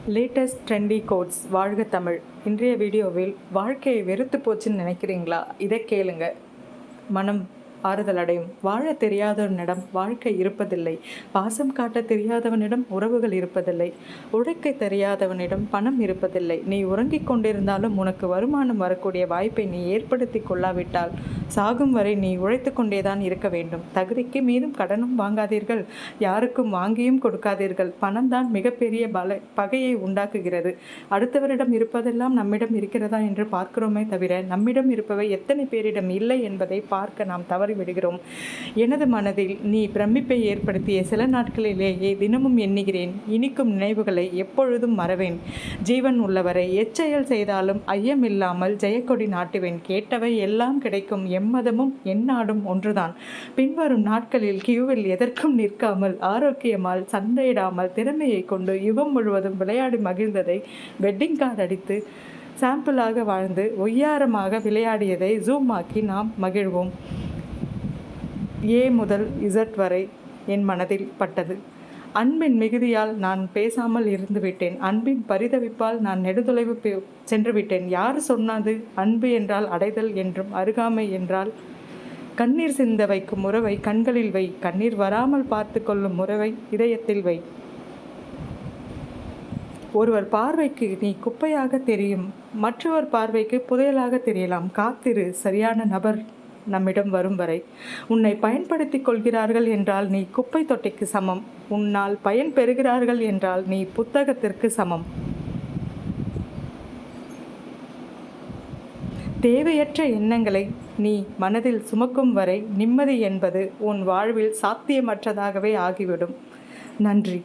Latest trendy quotes. வாழ்க தமிழ். இன்றைய வீடியோவில் வாழ்க்கையை வெறுத்து போச்சுன்னு நினைக்கிறீங்களா? இதை கேளுங்க, மனம் ஆறுதல் அடையும். வாழ தெரியாதவனிடம் வாழ்க்கை இருப்பதில்லை. பாசம் காட்ட தெரியாதவனிடம் உறவுகள் இருப்பதில்லை. உழைக்க தெரியாதவனிடம் பணம் இருப்பதில்லை. நீ உறங்கிக் கொண்டிருந்தாலும் உனக்கு வருமானம் வரக்கூடிய வாய்ப்பை நீ ஏற்படுத்தி கொள்ளாவிட்டால் சாகும் வரை நீ உழைத்து கொண்டேதான் இருக்க வேண்டும். தகுதிக்கு மீதும் கடனும் வாங்காதீர்கள், யாருக்கும் வாங்கியும் கொடுக்காதீர்கள். பணம்தான் மிகப்பெரிய பகையை உண்டாக்குகிறது. அடுத்தவரிடம் இருப்பதெல்லாம் நம்மிடம் இருக்கிறதா என்று பார்க்கிறோமே தவிர நம்மிடம் இருப்பவை எத்தனை பேரிடம் இல்லை என்பதை பார்க்க நாம் விடுகிறோம். எனது மனதில் நீ பிரமிப்பை ஏற்படுத்திய சில நாட்களிலேயே தினமும் எண்ணுகிறேன். இனிக்கும் நினைவுகளை எப்பொழுதும் மறவேன். ஜீவன் உள்ளவரை எச்செயல் செய்தாலும் ஐயமில்லாமல் ஜெயக்கொடி நாட்டுவேன். கேட்டவை எல்லாம் கிடைக்கும். எம்மதமும் எந்நாடும் ஒன்றுதான். பின்வரும் நாட்களில் கியூவில் எதற்கும் நிற்காமல் ஆரோக்கியமால் சண்டையிடாமல் திறமையை கொண்டு யுகம் முழுவதும் விளையாடி மகிழ்ந்ததை வெட்டிங் கார்டு அடித்து சாம்பிளாக வாழ்ந்து ஒய்யாரமாக விளையாடியதை ஜூம் ஆக்கி நாம் மகிழ்வோம். ஏ முதல் இசட் வரை என் மனதில் பட்டது. அன்பின் மிகுதியால் நான் பேசாமல் இருந்துவிட்டேன். அன்பின் பரிதவிப்பால் நான் நெடுதொலைவு சென்று விட்டேன். யார் சொன்னது அன்பு என்றால் அடைதல் என்றும் அருகாமை என்றால் கண்ணீர் சிந்த வைக்கும் உறவை கண்களில் வை, கண்ணீர் வராமல் பார்த்து கொள்ளும் உறவை இதயத்தில் வை. ஒருவர் பார்வைக்கு நீ குப்பையாக தெரியும், மற்றவர் பார்வைக்கு புதையலாக தெரியலாம். காத்திரு, சரியான நபர் நம்மிடம் வரும் வரை. உன்னை பயன்படுத்தி கொள்கிறார்கள் என்றால் நீ குப்பை தொட்டிக்கு சமம். உன்னால் பயன் பெறுகிறார்கள் என்றால் நீ புத்தகத்திற்கு சமம். தேவையற்ற எண்ணங்களை நீ மனதில் சுமக்கும் வரை நிம்மதி என்பது உன் வாழ்வில் சாத்தியமற்றதாகவே ஆகிவிடும். நன்றி.